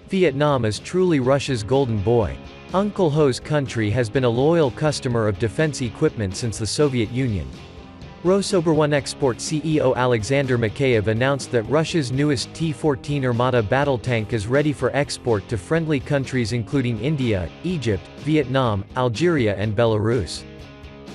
Vietnam is truly Russia's golden boy. Uncle Ho's country has been a loyal customer of defense equipment since the Soviet Union. Rosoboronexport CEO Alexander Mikheyev announced that Russia's newest T-14 Armata battle tank is ready for export to friendly countries including India, Egypt, Vietnam, Algeria and Belarus.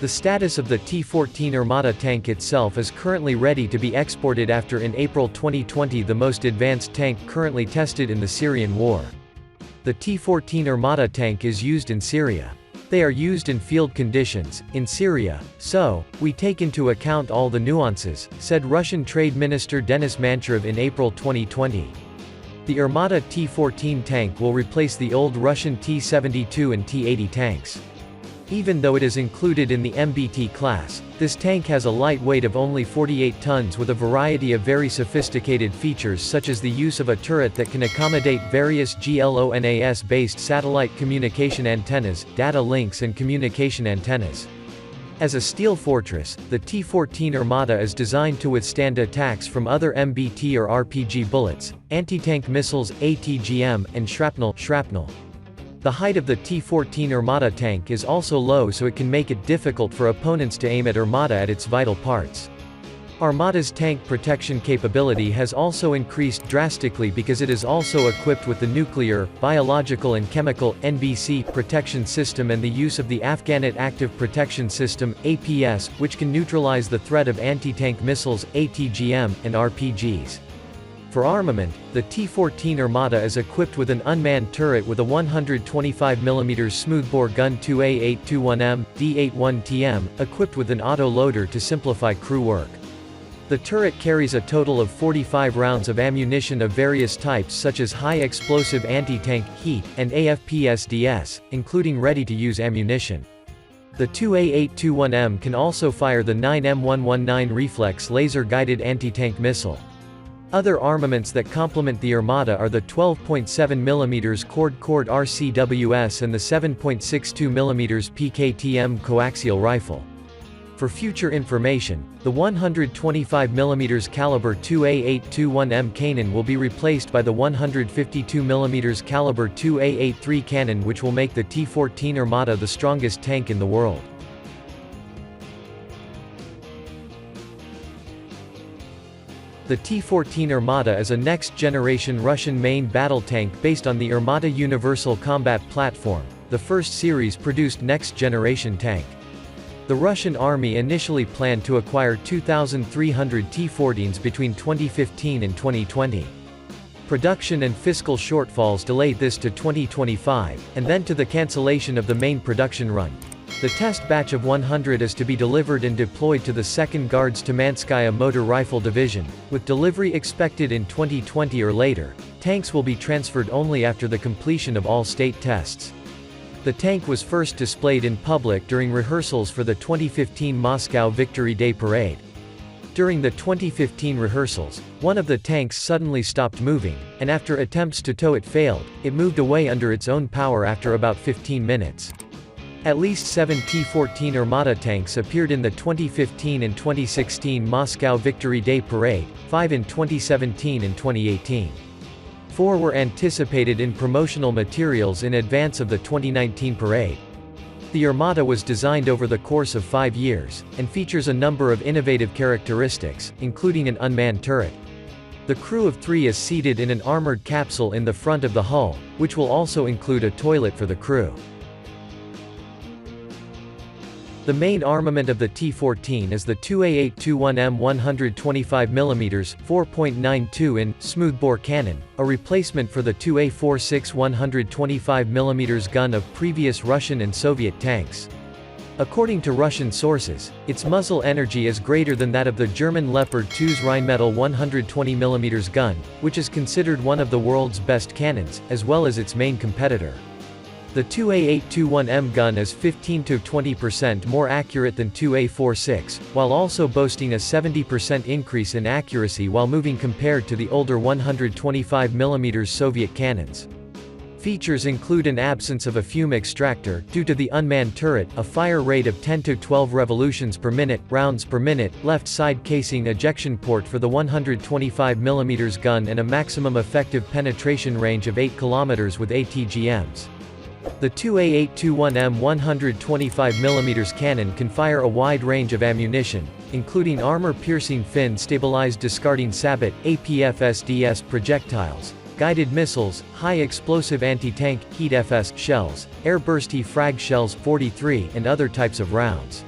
The status of the T-14 Armata tank itself is currently ready to be exported after in April 2020 the most advanced tank currently tested in the Syrian war. The T-14 Armata tank is used in Syria. They are used in field conditions, in Syria, so, we take into account all the nuances, said Russian Trade Minister Denis Manchev in April 2020. The Armata T-14 tank will replace the old Russian T-72 and T-80 tanks. Even though it is included in the MBT class, this tank has a light weight of only 48 tons with a variety of very sophisticated features such as the use of a turret that can accommodate various GLONASS-based satellite communication antennas, data links and communication antennas. As a steel fortress, the T-14 Armata is designed to withstand attacks from other MBT or RPG bullets, anti-tank missiles, ATGM, and shrapnel. The height of the T-14 Armata tank is also low, so it can make it difficult for opponents to aim at Armata at its vital parts. Armata's tank protection capability has also increased drastically because it is also equipped with the nuclear, biological and chemical (NBC) protection system and the use of the Afghanet Active Protection System (APS), which can neutralize the threat of anti-tank missiles, ATGM, and RPGs. For armament, the T-14 Armata is equipped with an unmanned turret with a 125mm smoothbore gun 2A821M, D81TM, equipped with an auto-loader to simplify crew work. The turret carries a total of 45 rounds of ammunition of various types such as high-explosive anti-tank, heat, and AFPSDS, including ready-to-use ammunition. The 2A821M can also fire the 9M119 reflex laser-guided anti-tank missile. Other armaments that complement the Armata are the 12.7mm Cord RCWS and the 7.62mm PKTM coaxial rifle. For future information, the 125mm caliber 2A821M cannon will be replaced by the 152mm caliber 2A83 cannon, which will make the T-14 Armata the strongest tank in the world. The T-14 Armata is a next-generation Russian main battle tank based on the Armata Universal Combat Platform, the first series-produced next-generation tank. The Russian army initially planned to acquire 2,300 T-14s between 2015 and 2020. Production and fiscal shortfalls delayed this to 2025, and then to the cancellation of the main production run. The test batch of 100 is to be delivered and deployed to the 2nd Guards Tamanskaya Motor Rifle Division, with delivery expected in 2020 or later. Tanks will be transferred only after the completion of all state tests. The tank was first displayed in public during rehearsals for the 2015 Moscow Victory Day Parade. During the 2015 rehearsals, one of the tanks suddenly stopped moving, and after attempts to tow it failed, it moved away under its own power after about 15 minutes. At least 7 T-14 Armata tanks appeared in the 2015 and 2016 Moscow Victory Day Parade, 5 in 2017 and 2018. 4 were anticipated in promotional materials in advance of the 2019 parade. The Armata was designed over the course of 5 years, and features a number of innovative characteristics, including an unmanned turret. The crew of 3 is seated in an armored capsule in the front of the hull, which will also include a toilet for the crew. The main armament of the T-14 is the 2A821M 125mm, 4.92 smoothbore cannon, a replacement for the 2A46 125mm gun of previous Russian and Soviet tanks. According to Russian sources, its muzzle energy is greater than that of the German Leopard 2's Rheinmetall 120mm gun, which is considered one of the world's best cannons, as well as its main competitor. The 2A821M gun is 15 to 20% more accurate than 2A46, while also boasting a 70% increase in accuracy while moving compared to the older 125mm Soviet cannons. Features include an absence of a fume extractor, due to the unmanned turret, a fire rate of 10 to 12 revolutions per minute, rounds per minute, left side casing ejection port for the 125mm gun and a maximum effective penetration range of 8 km with ATGMs. The 2A821M 125mm cannon can fire a wide range of ammunition, including armor-piercing fin-stabilized discarding sabot, APF-SDS projectiles, guided missiles, high-explosive anti-tank, HEAT-FS shells, air-bursty frag shells 43 and other types of rounds.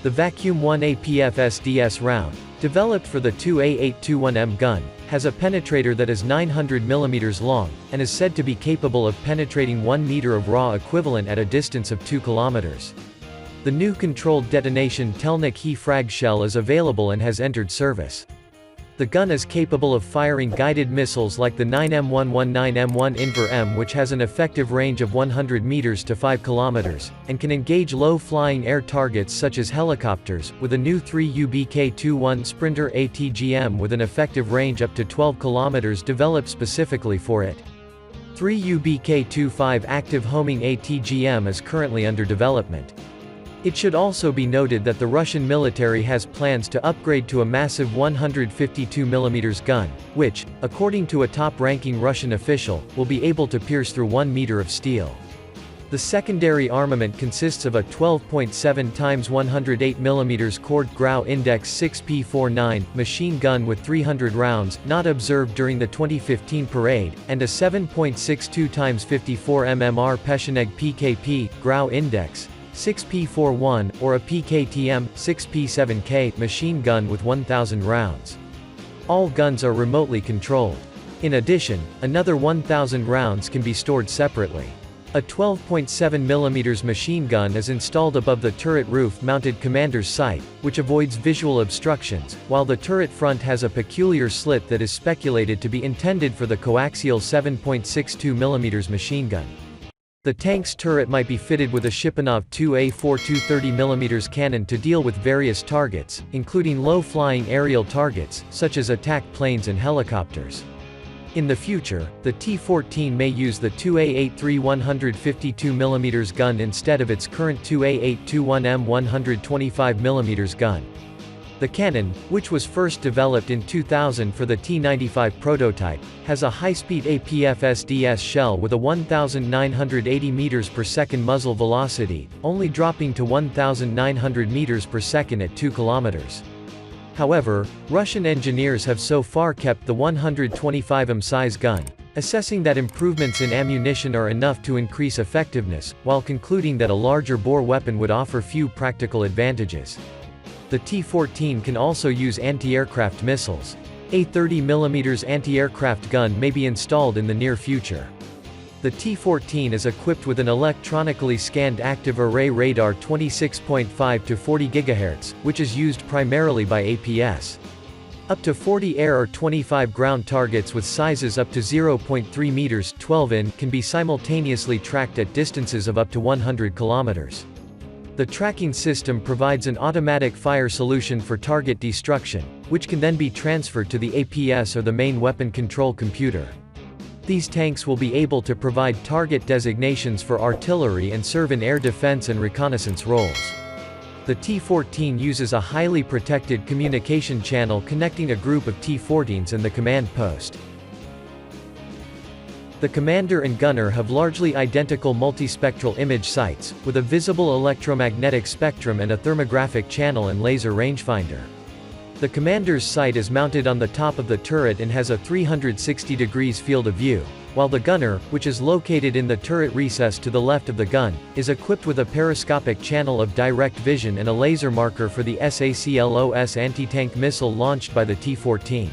The Vacuum 1 APF-SDS round, developed for the 2A821M gun, has a penetrator that is 900mm long, and is said to be capable of penetrating 1 meter of raw equivalent at a distance of 2 kilometers. The new controlled detonation Telnik He frag shell is available and has entered service. The gun is capable of firing guided missiles like the 9M119M1 Inver-M, which has an effective range of 100 meters to 5 kilometers, and can engage low-flying air targets such as helicopters, with a new 3UBK21 Sprinter ATGM with an effective range up to 12 kilometers developed specifically for it. 3UBK25 active homing ATGM is currently under development. It should also be noted that the Russian military has plans to upgrade to a massive 152mm gun, which, according to a top-ranking Russian official, will be able to pierce through 1 meter of steel. The secondary armament consists of a 12.7 x 108mm Cord Grau Index 6P49 machine gun with 300 rounds, not observed during the 2015 parade, and a 7.62 x 54 mmR Pecheneg PKP Grau Index 6P41, or a PKTM 6P7K machine gun with 1,000 rounds. All guns are remotely controlled. In addition, another 1,000 rounds can be stored separately. A 12.7mm machine gun is installed above the turret roof-mounted commander's sight, which avoids visual obstructions, while the turret front has a peculiar slit that is speculated to be intended for the coaxial 7.62mm machine gun. The tank's turret might be fitted with a Shipunov 2A4 230mm cannon to deal with various targets, including low-flying aerial targets, such as attack planes and helicopters. In the future, the T-14 may use the 2A83 152mm gun instead of its current 2A821M 125mm gun. The cannon, which was first developed in 2000 for the T-95 prototype, has a high-speed APF-SDS shell with a 1,980 meters per second muzzle velocity, only dropping to 1,900 meters per second at 2 kilometers. However, Russian engineers have so far kept the 125mm size gun, assessing that improvements in ammunition are enough to increase effectiveness, while concluding that a larger bore weapon would offer few practical advantages. The T-14 can also use anti-aircraft missiles. A 30mm anti-aircraft gun may be installed in the near future. The T-14 is equipped with an electronically scanned active array radar 26.5 to 40 GHz, which is used primarily by APS. Up to 40 air or 25 ground targets with sizes up to 0.3 meters 12 in can be simultaneously tracked at distances of up to 100 kilometers. The tracking system provides an automatic fire solution for target destruction, which can then be transferred to the APS or the main weapon control computer. These tanks will be able to provide target designations for artillery and serve in air defense and reconnaissance roles. The T-14 uses a highly protected communication channel connecting a group of T-14s and the command post. The commander and gunner have largely identical multispectral image sights, with a visible electromagnetic spectrum and a thermographic channel and laser rangefinder. The commander's sight is mounted on the top of the turret and has a 360 degrees field of view, while the gunner, which is located in the turret recess to the left of the gun, is equipped with a periscopic channel of direct vision and a laser marker for the SACLOS anti-tank missile launched by the T-14.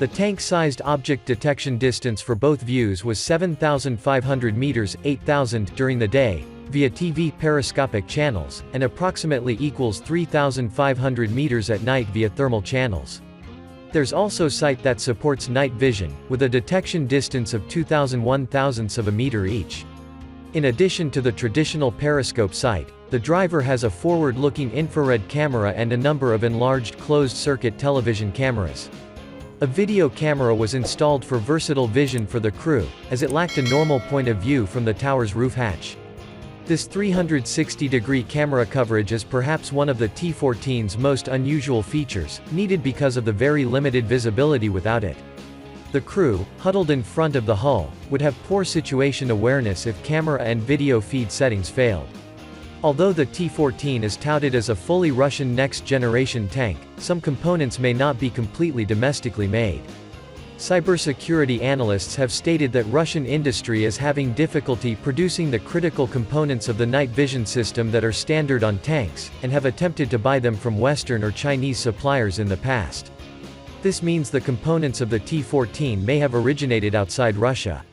The tank-sized object detection distance for both views was 7,500 meters 8,000 during the day, via TV periscopic channels, and approximately equals 3,500 meters at night via thermal channels. There's also sight that supports night vision, with a detection distance of 2,001 of a meter each. In addition to the traditional periscope sight, the driver has a forward-looking infrared camera and a number of enlarged closed-circuit television cameras. A video camera was installed for versatile vision for the crew, as it lacked a normal point of view from the tower's roof hatch. This 360-degree camera coverage is perhaps one of the T-14's most unusual features, needed because of the very limited visibility without it. The crew, huddled in front of the hull, would have poor situation awareness if camera and video feed settings failed. Although the T-14 is touted as a fully Russian next-generation tank, some components may not be completely domestically made. Cybersecurity analysts have stated that Russian industry is having difficulty producing the critical components of the night vision system that are standard on tanks, and have attempted to buy them from Western or Chinese suppliers in the past. This means the components of the T-14 may have originated outside Russia.